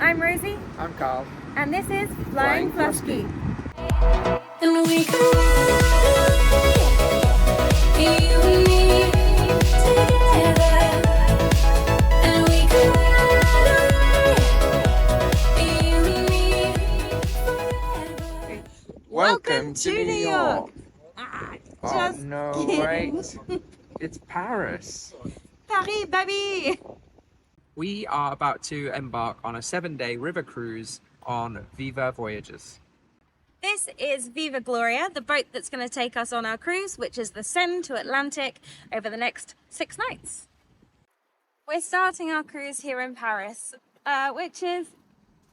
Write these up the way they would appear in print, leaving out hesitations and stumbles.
I'm Rosie. I'm Carl. And this is Flying Flusky. And we can you and me together. And we can you and me forever. Welcome to New York. Just no, kidding. wait. It's Paris. Paris, baby! We are about to embark on a 7-day river cruise on VIVA Voyages. This is VIVA Gloria, the boat that's going to take us on our cruise, which is the Seine to Atlantic over the next 6 nights. We're starting our cruise here in Paris, which is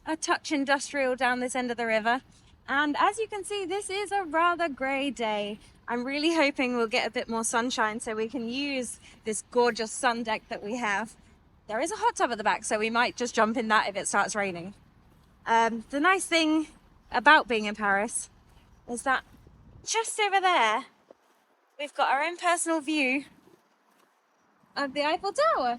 a touch industrial down this end of the river. And as you can see, this is a rather grey day. I'm really hoping we'll get a bit more sunshine so we can use this gorgeous sun deck that we have. There is a hot tub at the back, so we might just jump in that if it starts raining. The nice thing about being in Paris is that just over there, we've got our own personal view of the Eiffel Tower.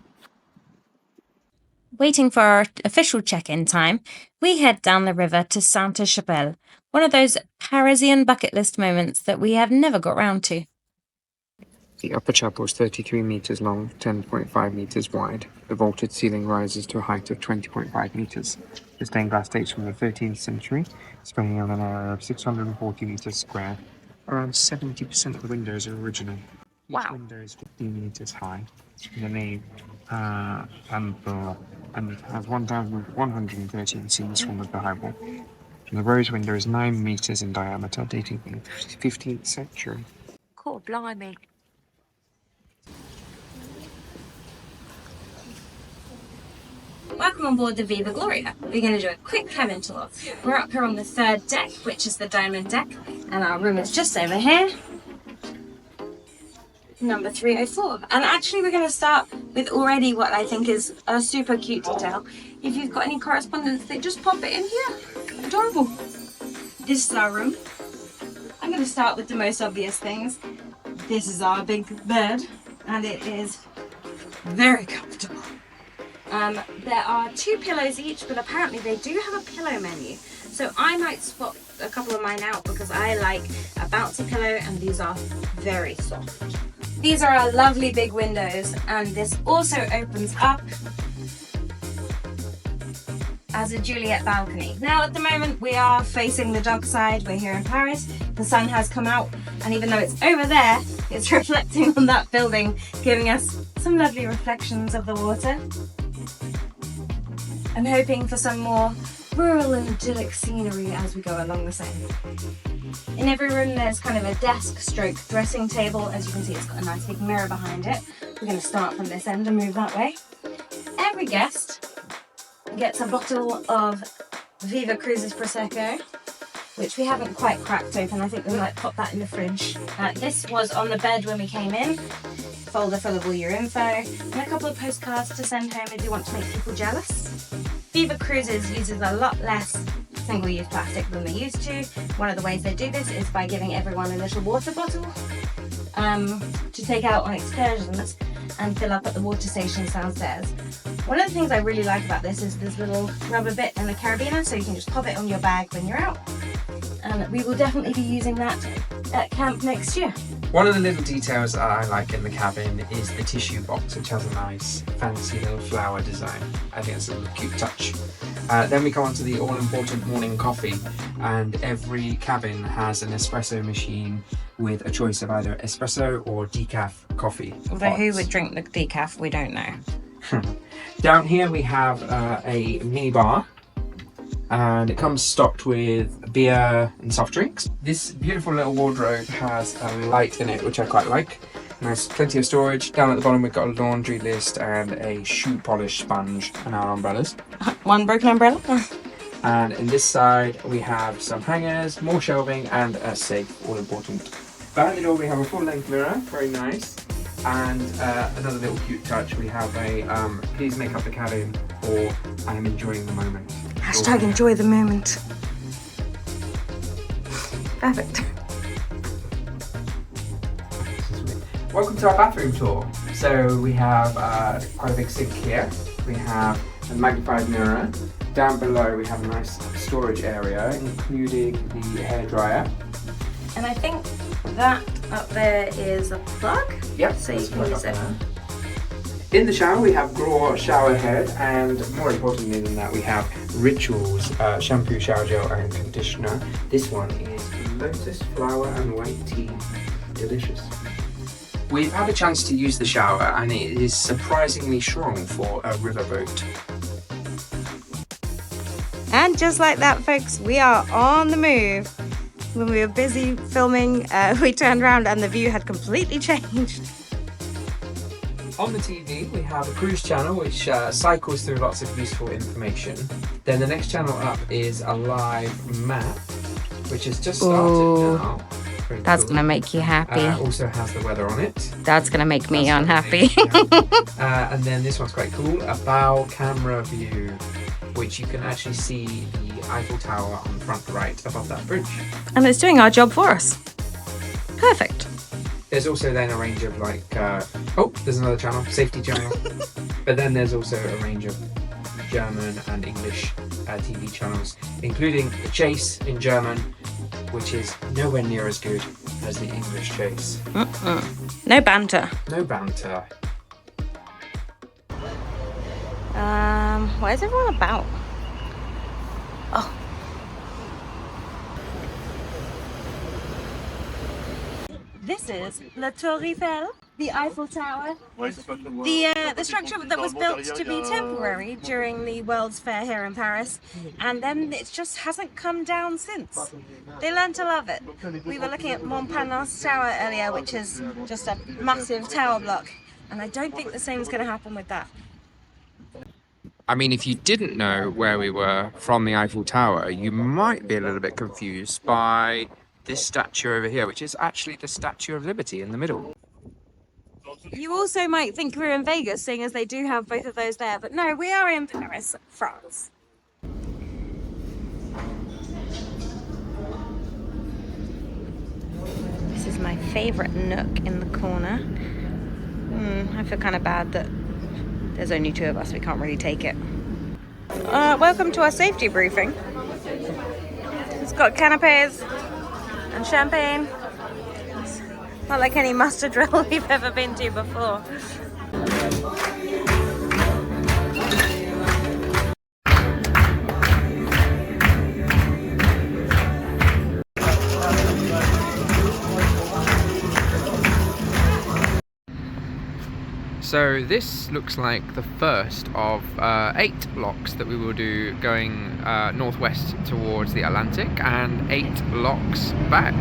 Waiting for our official check-in time, we head down the river to Sainte-Chapelle, one of those Parisian bucket list moments that we have never got round to. The upper chapel is 33 metres long, 10.5 metres wide. The vaulted ceiling rises to a height of 20.5 metres. The stained glass dates from the 13th century, spanning on an area of 640 metres square. Around 70% of the windows are original. Each Wow. window is 15 metres high. The nave and has 1,113 scenes from the Bible. And the rose window is 9 metres in diameter, dating from the 15th century. Cool, blimey. Welcome on board the VIVA Gloria. We're going to do a quick cabin tour. We're up here on the 3rd deck, which is the diamond deck, and our room is just over here. Number 304. And actually we're going to start with already what I think is a super cute detail. If you've got any correspondence, they just pop it in here. Adorable. This is our room. I'm going to start with the most obvious things. This is our big bed, and it is very comfortable. There are 2 pillows each, but apparently they do have a pillow menu. So I might swap a couple of mine out because I like a bouncy pillow and these are very soft. These are our lovely big windows, and this also opens up as a Juliet balcony. Now at the moment we are facing the dark side. We're here in Paris. The sun has come out, and even though it's over there, it's reflecting on that building, giving us some lovely reflections of the water. I'm hoping for some more rural and idyllic scenery as we go along the Seine. In every room there's kind of a desk stroke dressing table. As you can see, it's got a nice big mirror behind it. We're going to start from this end and move that way. Every guest gets a bottle of VIVA Cruises Prosecco, which we haven't quite cracked open. I think we might pop that in the fridge. This was on the bed when we came in. Folder full of all your info, and a couple of postcards to send home if you want to make people jealous. VIVA Cruises uses a lot less single-use plastic than they used to. One of the ways they do this is by giving everyone a little water bottle to take out on excursions and fill up at the water stations downstairs. One of the things I really like about this is this little rubber bit and the carabiner, so you can just pop it on your bag when you're out. And we will definitely be using that at camp next year. One of the little details that I like in the cabin is the tissue box, which has a nice fancy little flower design. I think it's a little cute touch. Then we go on to the all-important morning coffee, and every cabin has an espresso machine with a choice of either espresso or decaf coffee. Although who would drink the decaf, we don't know. Down here we have a mini bar, and it comes stocked with beer and soft drinks. This beautiful little wardrobe has a light in it, which I quite like. There's plenty of storage. Down at the bottom we've got a laundry list and a shoe polish sponge and our umbrellas. One broken umbrella. And in this side we have some hangers, more shelving, and a safe, all important. Behind the door we have a full-length mirror, very nice. And another little cute touch, we have a please make up the cabin, or I am enjoying the moment. Hashtag enjoy the moment. Perfect. Welcome to our bathroom tour. So we have quite a big sink here. We have a magnified mirror. Down below we have a nice storage area, including the hairdryer. And I think that up there is a plug. Yep. So you that's can right use up it. there. In the shower we have Grow shower head, and more importantly than that we have Rituals shampoo, shower gel and conditioner. This one is lotus flower and white tea. Delicious. We've had a chance to use the shower and it is surprisingly strong for a riverboat. And just like that, folks, we are on the move. When we were busy filming, we turned around and the view had completely changed. On the TV we have a cruise channel which cycles through lots of useful information. Then the next channel up is a live map which has just started now. Very That's cool. gonna make you happy. Also has the weather on it. That's gonna make me unhappy. And then this one's quite cool, a bow camera view, which you can actually see the Eiffel Tower on the front right above that bridge. And it's doing our job for us. Perfect. There's also then a range of like, oh, there's another channel, safety channel. But then there's also a range of German and English TV channels, including The Chase in German, which is nowhere near as good as the English Chase. No banter. No banter. What is everyone about? Oh. This is La Tour Eiffel, the Eiffel Tower. The structure that was built to be temporary during the World's Fair here in Paris, and then it just hasn't come down since. They learned to love it. We were looking at Montparnasse Tower earlier, which is just a massive tower block, and I don't think the same is going to happen with that. I mean, if you didn't know where we were from the Eiffel Tower, you might be a little bit confused by this statue over here, which is actually the Statue of Liberty in the middle. You also might think we're in Vegas, seeing as they do have both of those there, but no, we are in Paris, France. This is my favourite nook in the corner. I feel kind of bad that there's only two of us, we can't really take it. Welcome to our safety briefing. It's got canapes and champagne. It's not like any muster drill we've ever been to before. So this looks like the first of 8 locks that we will do going northwest towards the Atlantic, and 8 locks back.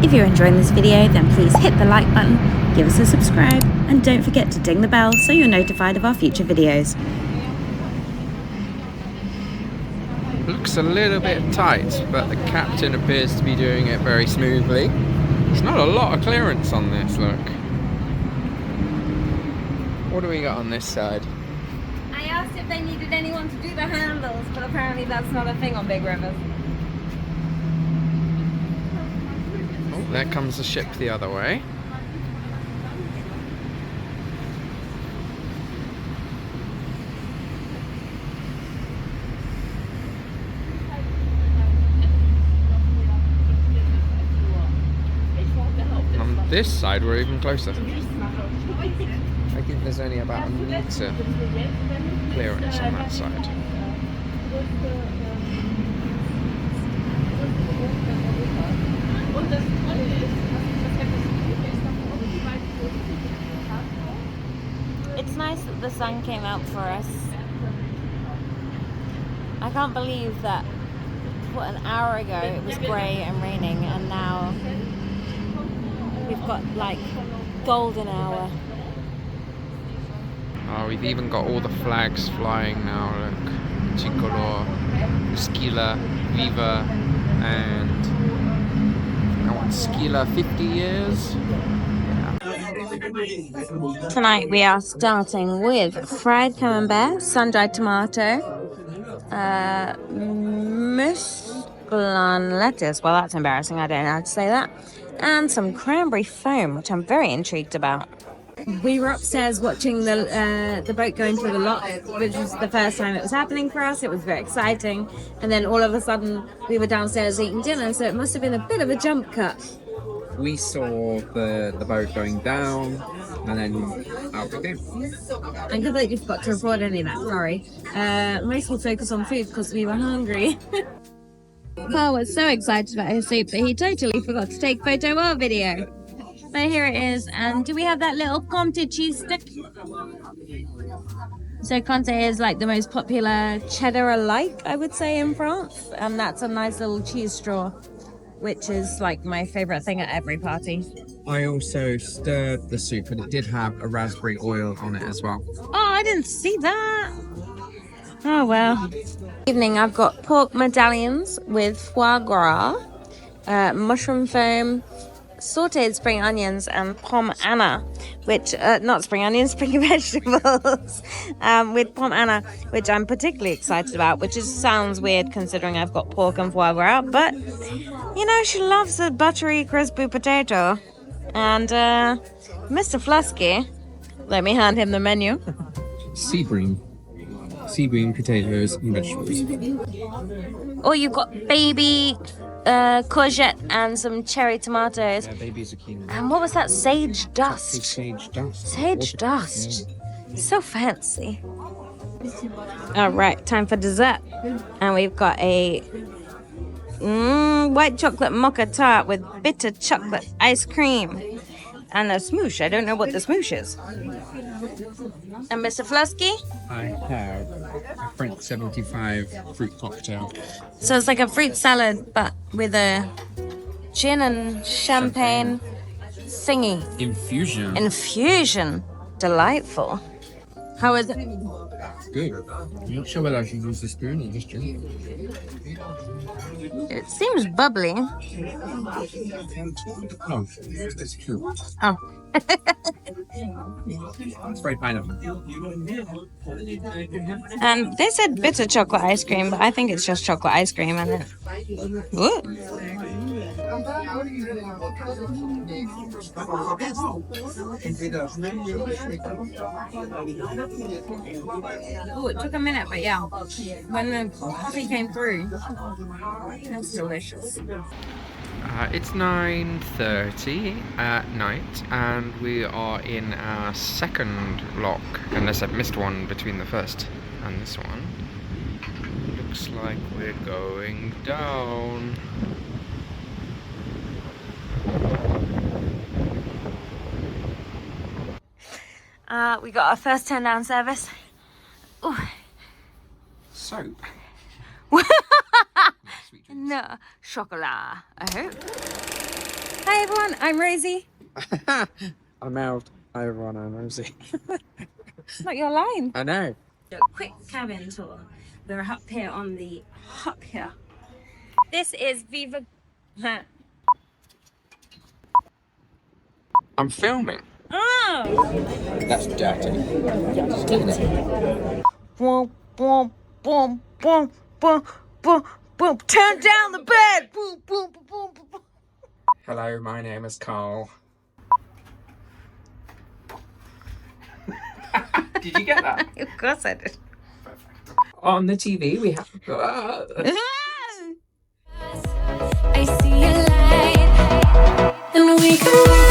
If you're enjoying this video, then please hit the like button, give us a subscribe, and don't forget to ding the bell so you're notified of our future videos. Looks a little bit tight, but the captain appears to be doing it very smoothly. There's not a lot of clearance on this, look. What do we got on this side? I asked if they needed anyone to do the handles, but apparently that's not a thing on big rivers. Oh, there comes the ship the other way. On this side, we're even closer. I think there's only about a metre clearance on that side. It's nice that the sun came out for us. I can't believe that, what, an hour ago it was grey and raining, and now we've got like golden hour. Oh, we've even got all the flags flying now, look. Tricolor, Skila, Viva, and I want Skila 50 years. Tonight we are starting with fried camembert, sun-dried tomato, musclan lettuce, well that's embarrassing, I don't know how to say that, and some cranberry foam, which I'm very intrigued about. We were upstairs watching the boat going through the lock, which was the first time it was happening for us. It was very exciting. And then all of a sudden, we were downstairs eating dinner, so it must have been a bit of a jump cut. We saw the boat going down, and then out we came. I completely forgot to report any of that, sorry. Mostly focus on food because we were hungry. Carl was so excited about his soup that he totally forgot to take photo or video. But here it is, and do we have that little Comté cheese stick? So Comté is like the most popular cheddar alike, I would say, in France. And that's a nice little cheese straw, which is like my favourite thing at every party. I also stirred the soup, and it did have a raspberry oil on it as well. Oh, I didn't see that. Oh, well. Evening, I've got pork medallions with foie gras, mushroom foam, sauteed spring onions, and pomme anna, which, not spring onions, spring vegetables, with pomme anna, which I'm particularly excited about, which sounds weird considering I've got pork and foie gras, but, you know, she loves a buttery, crispy potato. And Mr. Flusky, let me hand him the menu. Sea bream potatoes and vegetables. Oh, you've got baby courgette and some cherry tomatoes. Yeah, baby zucchini. And what was that? Sage dust. Sage dust. Sage dust. So fancy. All right, time for dessert. And we've got a white chocolate mocha tart with bitter chocolate ice cream. And a smoosh. I don't know what the smoosh is. And Mr. Flusky? I have a French 75 fruit cocktail. So it's like a fruit salad, but with a gin and champagne thingy. Infusion. Delightful. How is it? Good. I'm not sure whether I should use the spoon or just drink it. It seems bubbly. Oh, it's cute. Oh. It's very pineapple. And they said bitter chocolate ice cream, but I think it's just chocolate ice cream and it. Ooh. Oh, it took a minute, but yeah. When the coffee came through, it was delicious. It's 9:30 at night, and we are in our second lock, unless I've missed one between the first and this one. Looks like we're going down. We got our first turn down service. Ooh. Soap. No, chocolat, I hope. Hi everyone, I'm Rosie. I'm out. Hi everyone, I'm Rosie. It's not your line. I know. A quick cabin tour. We're up here on the hut here. This is Viva. I'm filming. Oh! That's dirty. Boom, boom, boom, boom, boom, boom, boom. Turn down the bed. Boom, boom, boom, boom, boom. Hello, my name is Carl. Did you get that? Of course I did. On the TV, we have. I see a light, and we can